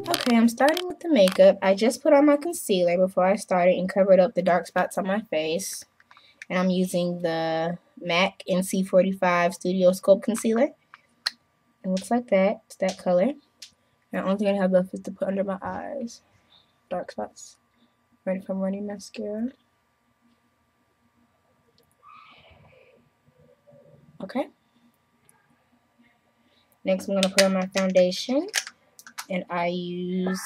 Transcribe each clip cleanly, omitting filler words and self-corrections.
Okay, I'm starting with the makeup. I just put on my concealer before I started and covered up the dark spots on my face. And I'm using the MAC NC45 Studio Sculpt Concealer. It looks like that. It's that color. And the only thing I have left is to put under my eyes. Dark spots. Ready for running mascara. Okay. Next, I'm going to put on my foundation. And I use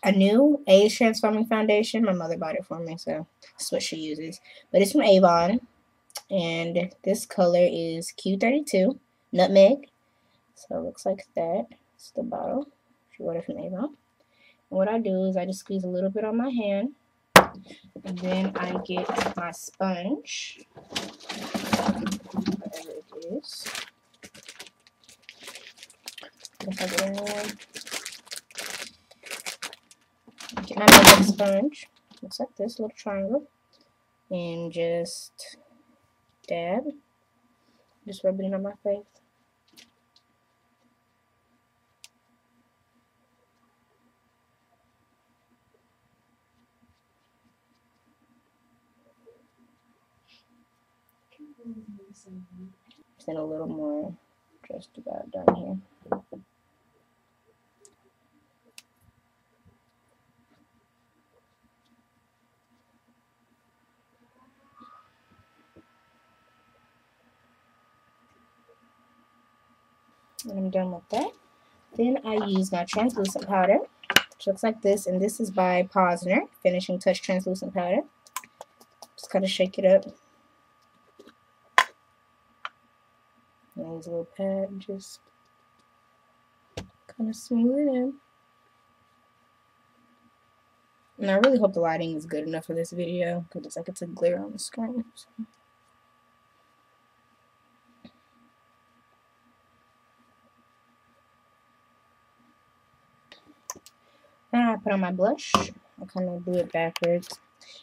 a new Age Transforming Foundation. My mother bought it for me, so that's what she uses. But it's from Avon. And this color is Q32 Nutmeg. So it looks like that. It's the bottle. She ordered from Avon. And what I do is I just squeeze a little bit on my hand. And then I get my sponge. Whatever it is. Get my makeup sponge. Looks like this little triangle. And just dab. Just rub it in on my face. Then a little more, just about done here. And I'm done with that. Then I use my translucent powder, which looks like this, and this is by Posner, Finishing Touch Translucent Powder. Just kind of shake it up. And use a little pad and just kind of smooth it in. And I really hope the lighting is good enough for this video, because it's like it's a glare on the screen. So. Now I put on my blush. I kind of do it backwards.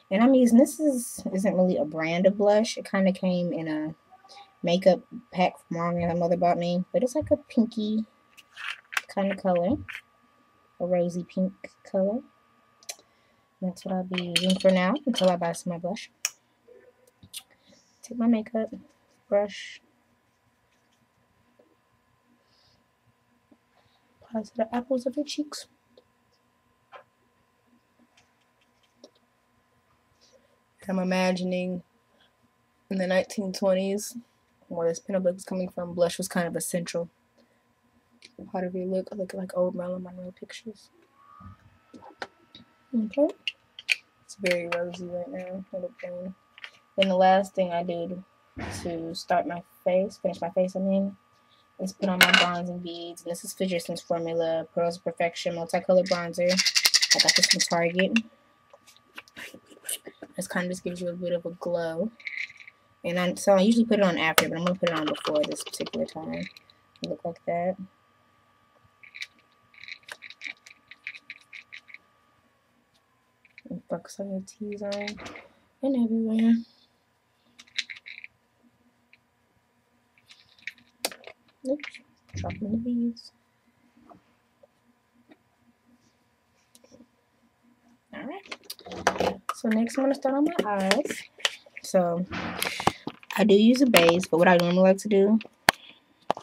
And I'm using, this isn't really a brand of blush. It kind of came in a makeup pack from Walmart my mother bought me. But it's like a pinky kind of color. A rosy pink color. That's what I'll be using for now until I buy some more blush. Take my makeup brush. Apply to the apples of your cheeks. I'm imagining in the 1920s, where this pinup look is coming from, blush was kind of essential part of your look. I look like old Marilyn Monroe pictures. Okay. It's very rosy right now. Then the last thing I do to start my face, finish my face, is put on my bronzing beads. And this is Fidget Sense Formula Pearls of Perfection Multicolored Bronzer. I got this from Target. This kind of just gives you a bit of a glow. And so I usually put it on after, but I'm going to put it on before this particular time. It look like that. And focus on your T-zone and everywhere. Oops, dropping the beads. Alright. So next I'm going to start on my eyes. So I do use a base, but what I normally like to do,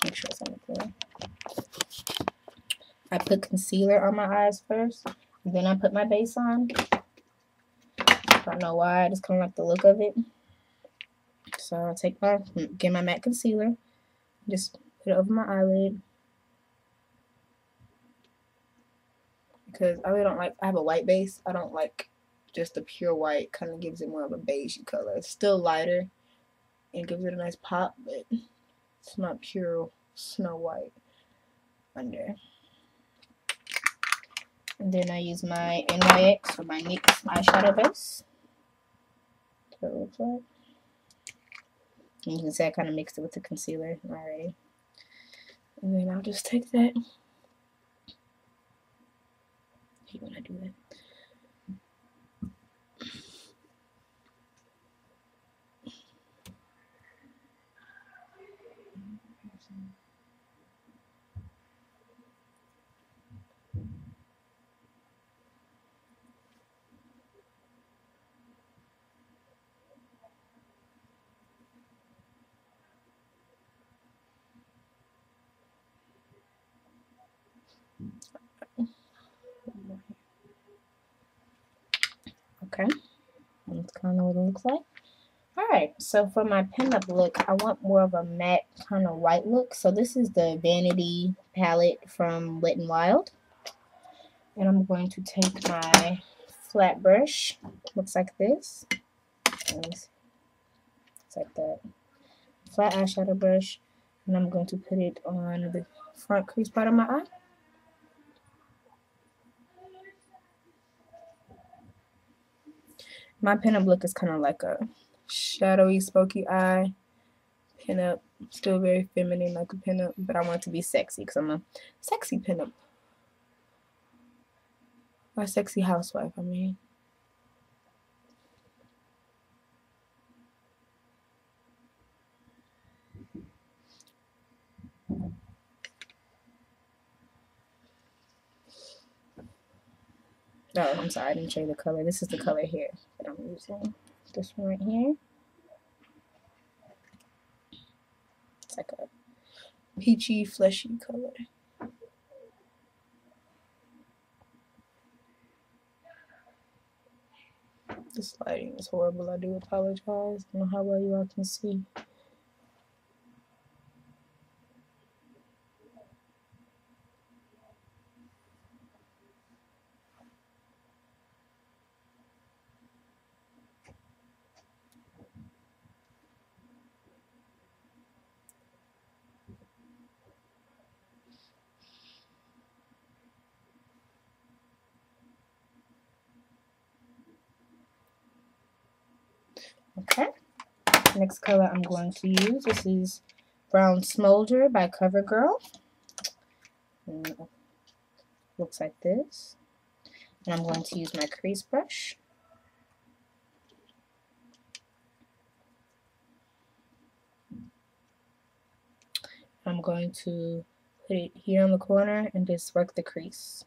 make sure it's on the floor. I put concealer on my eyes first, and then I put my base on. I don't know why, I just kind of like the look of it. So I'll get my matte concealer, just put it over my eyelid. Because I really don't like, I have a white base, I don't like just the pure white, kind of gives it more of a beigey color. It's still lighter and gives it a nice pop, but it's not pure snow white under. And then I use my NYX or my NYX eyeshadow base. That's what it looks like. And you can see I kind of mixed it with the concealer already. And then I'll just take that. I hate when I do that. kind of what it looks like. Alright, so for my pinup look, I want more of a matte kind of white look. So this is the Vanity palette from Wet n Wild. And I'm going to take my flat brush, looks like this. It's like that. Flat eyeshadow brush. And I'm going to put it on the front crease part of my eye. My pinup look is kind of like a shadowy, smoky eye pinup. Still very feminine like a pinup, but I want it to be sexy because I'm a sexy pinup. Or a sexy housewife, I mean. Oh, I'm sorry, I didn't show you the color. This is the color here that I'm using. This one right here. It's like a peachy, fleshy color. This lighting is horrible. I do apologize. I don't know how well you all can see. Okay. Next color I'm going to use, this is Brown Smolder by CoverGirl. And looks like this. And I'm going to use my crease brush. I'm going to put it here on the corner and just work the crease.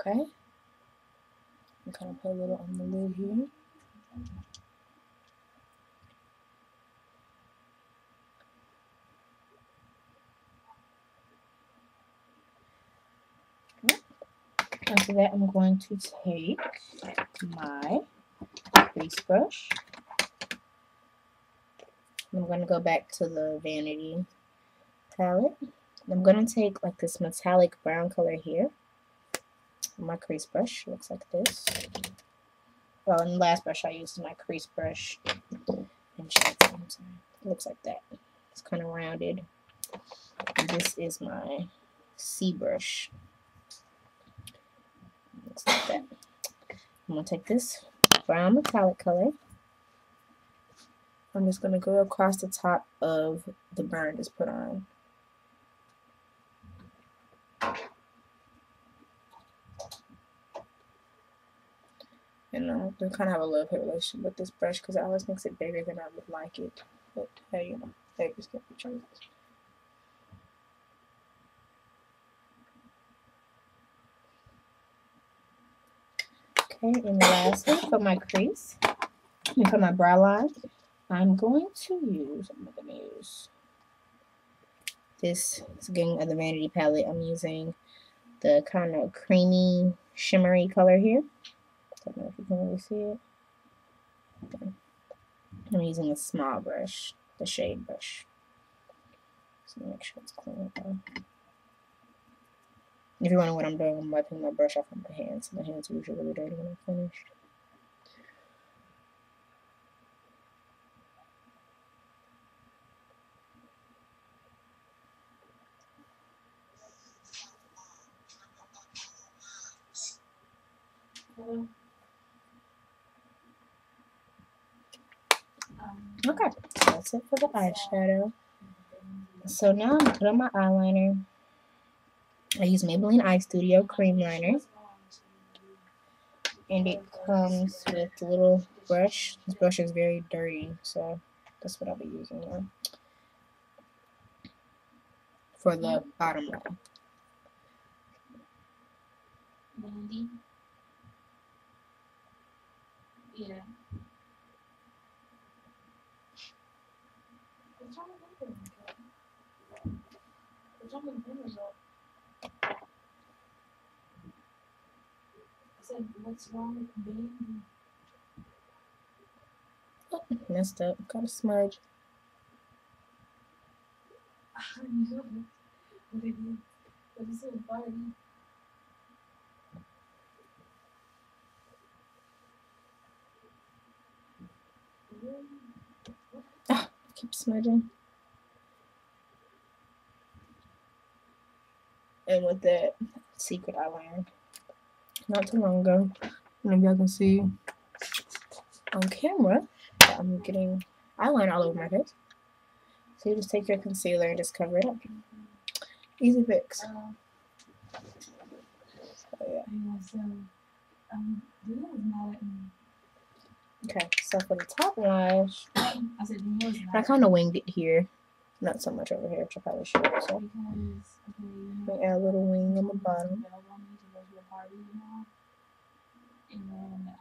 Okay, I'm kind of put a little on the lid here. After that, I'm going to take my crease brush. I'm going to go back to the Vanity palette. I'm going to take like this metallic brown color here. My crease brush looks like this. Well, and the last brush I used is my crease brush. And it looks like that. It's kind of rounded. And this is my C brush. Looks like that. I'm going to take this brown metallic color. I'm just going to go across the top of the burn just put on. And I kind of have a love-hate relationship with this brush because it always makes it bigger than I would like it. But hey, you know, beggars can't be choosers. Okay, and lastly, for my crease, and for my brow line, I'm going to use this. It's again of the Vanity palette. I'm using the kind of creamy, shimmery color here. I don't know if you can really see it. Okay. I'm using a small brush, the shade brush. So make sure it's clean. If you wonder what I'm doing, I'm wiping my brush off on my hands. My hands are usually really dirty when I'm finished. Okay, so that's it for the eyeshadow. So now I'm gonna put on my eyeliner. I use Maybelline Eye Studio Cream Liner. And it comes with a little brush. This brush is very dirty, so that's what I'll be using now for the bottom line. Mandy. Yeah. What's wrong with them? What's wrong with them? I said, what's wrong with Mandy? Oh, messed up. Got a smudge. I know. But it is. But it's so funny. Ah, I keep smudging. And with that secret eyeliner, not too long ago, maybe y'all can see on camera that I'm getting eyeliner all over my face. So you just take your concealer and just cover it up. Easy fix. So yeah. Okay, so for the top lash, I kind of winged it here. Not so much over here, which I probably should. So we add a little wing on the bottom. And then,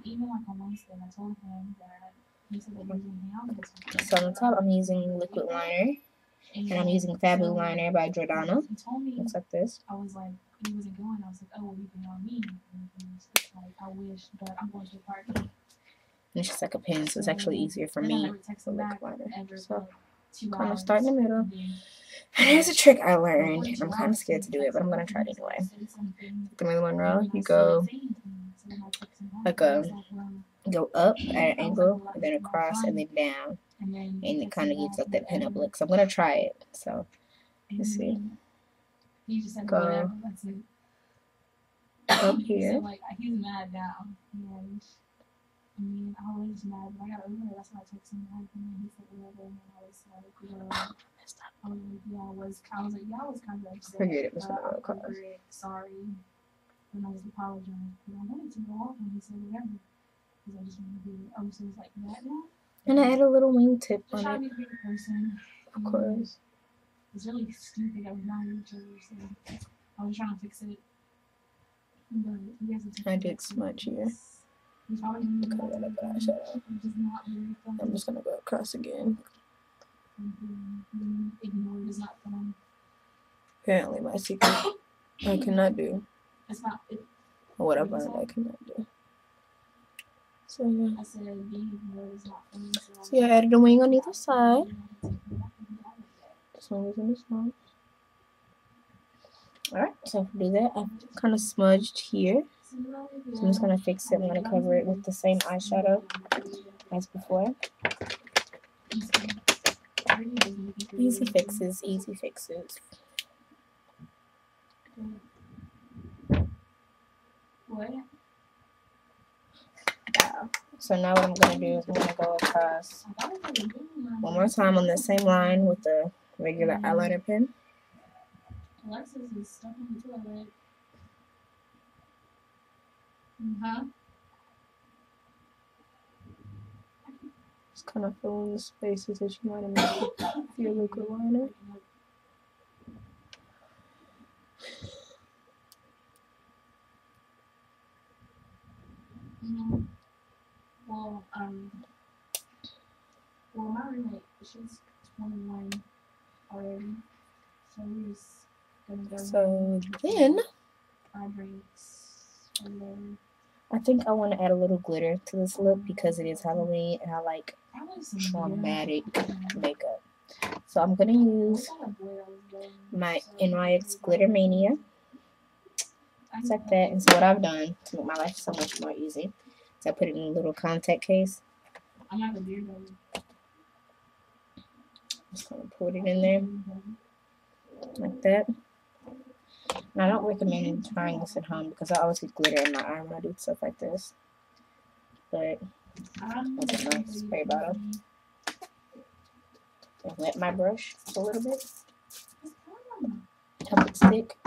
even like on Wednesday, I told him that he said that he was in the So on the top, I'm using liquid liner. And I'm using Fabu Liner by Jordana. Looks like this. I was like, he wasn't going. I was like, oh, well, you can on me. And he was like, I wish, but I'm going to the party. And it's just like a pen, so it's actually easier for me for liquid liner. So kind of start in the middle. And here's a trick I learned. And I'm kind of scared to do it, but I'm going to try it anyway. The Marilyn Monroe, you go like go up at an angle, and then across, and then down. And it kind of gives like that pin-up look. So I'm going to try it. So let's see. Go up here. He's mad now. And I mean, I was mad, but I got over it. That's why I texted him back, and then he said whatever, and then I was like, I was like, yeah, I was kind of upset. Forget it, I'm sorry. And I just apologized. But I wanted to go off when he said whatever, because I just wanted to be, so it's like that now. And I add a little wingtip on Trying it. to be a good person. Of course. It's really stupid that we not each other, so I was trying to fix it. But he has I did smudge here. I'm just gonna go across again. Apparently my secret I cannot do. Or what I learned I cannot do. So yeah. So yeah, I added a wing on either side. This one is in this one. Alright, so to do that, I've kind of smudged here. So I'm just going to fix it. I'm going to cover it with the same eyeshadow as before. Easy fixes, easy fixes. What? So now what I'm going to do is I'm going to go across one more time on the same line with the regular eyeliner pen. Alexis is stuck in the toilet. Huh? Just kind of fill in the spaces that you might have missed with your liquid liner. Well, my roommate, she's 21 already, so we're just gonna go. So then, I think I want to add a little glitter to this look because it is Halloween and I like dramatic makeup. So I'm going to use my NYX Glitter Mania. It's like that. And so what I've done to make my life so much more easy is I put it in a little contact case. Just going to put it in there like that. And I don't recommend trying this at home because I always get glitter in my eye when I do stuff like this. But With my spray bottle. And wet my brush a little bit. Help it stick.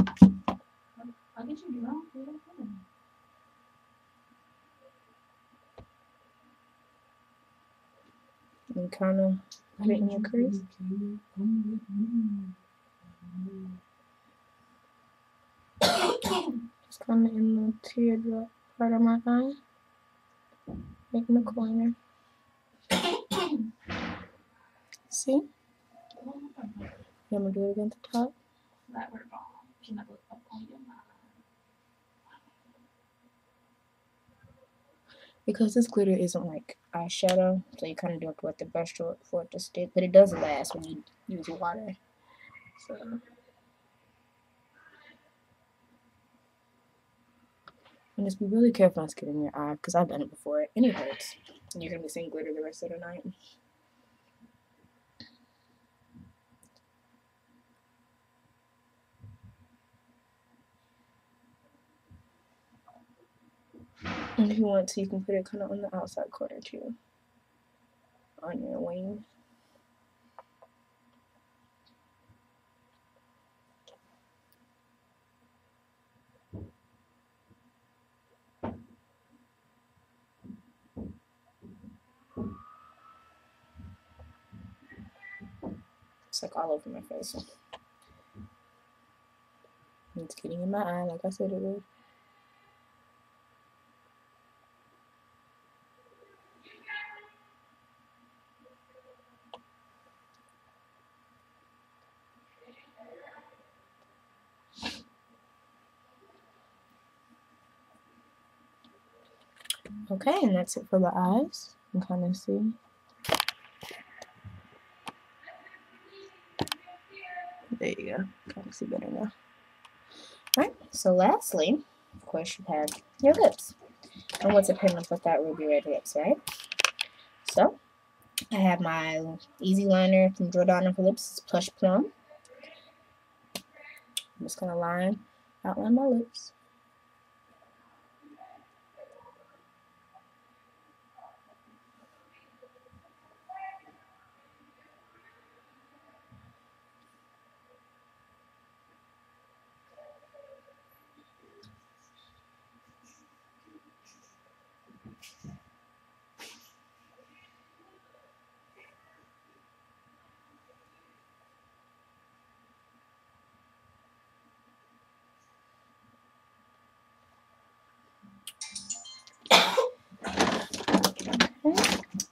I'll get you drunk. And kind of put it in your crease. Just kind of in the teardrop part of my eye. Making a corner. See? You want me to do it again at the top? That word bomb. Can I look up on your mind? Because this glitter isn't like eyeshadow, so you kind of do have to wet the brush for it to stick. But it does last when you use water. So. And just be really careful not getting in your eye, because I've done it before, and it hurts. And you're going to be seeing glitter the rest of the night. And if you want to, you can put it kind of on the outside corner too, on your wing. It's like all over my face. It's getting in my eye, like I said it would. Okay, and that's it for the eyes. You can kind of see. There you go. Kind of see better now. Alright, so lastly, of course, you have your lips. And what's a pen lip without ruby red lips, right? So, I have my Easy Liner from Jordana for Lips, Plush Plum. I'm just going to outline my lips.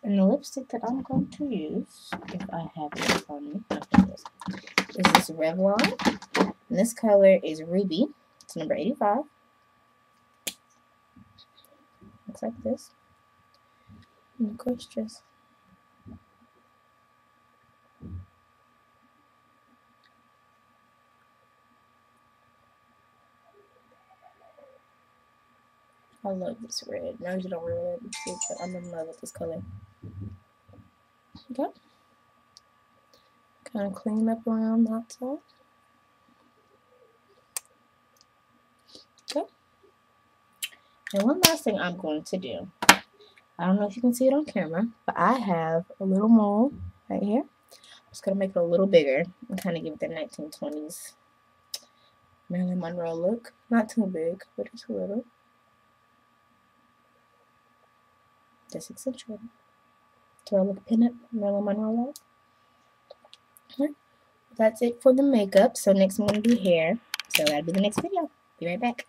And the lipstick that I'm going to use, if I have it on me, is this Revlon. And this color is Ruby. It's number 85. Looks like this. And of course, just I love this red. I usually don't wear red lipstick, but I'm in love with this color. Okay. Kind of clean up around the outside. Okay. And one last thing I'm going to do. I don't know if you can see it on camera, but I have a little mole right here. I'm just going to make it a little bigger and kind of give it the 1920s Marilyn Monroe look. Not too big, but just a little. Just accentuate it. Do I look a pin-up Marilyn Monroe look? Right. That's it for the makeup. So next I'm going to do hair. So that'll be the next video. Be right back.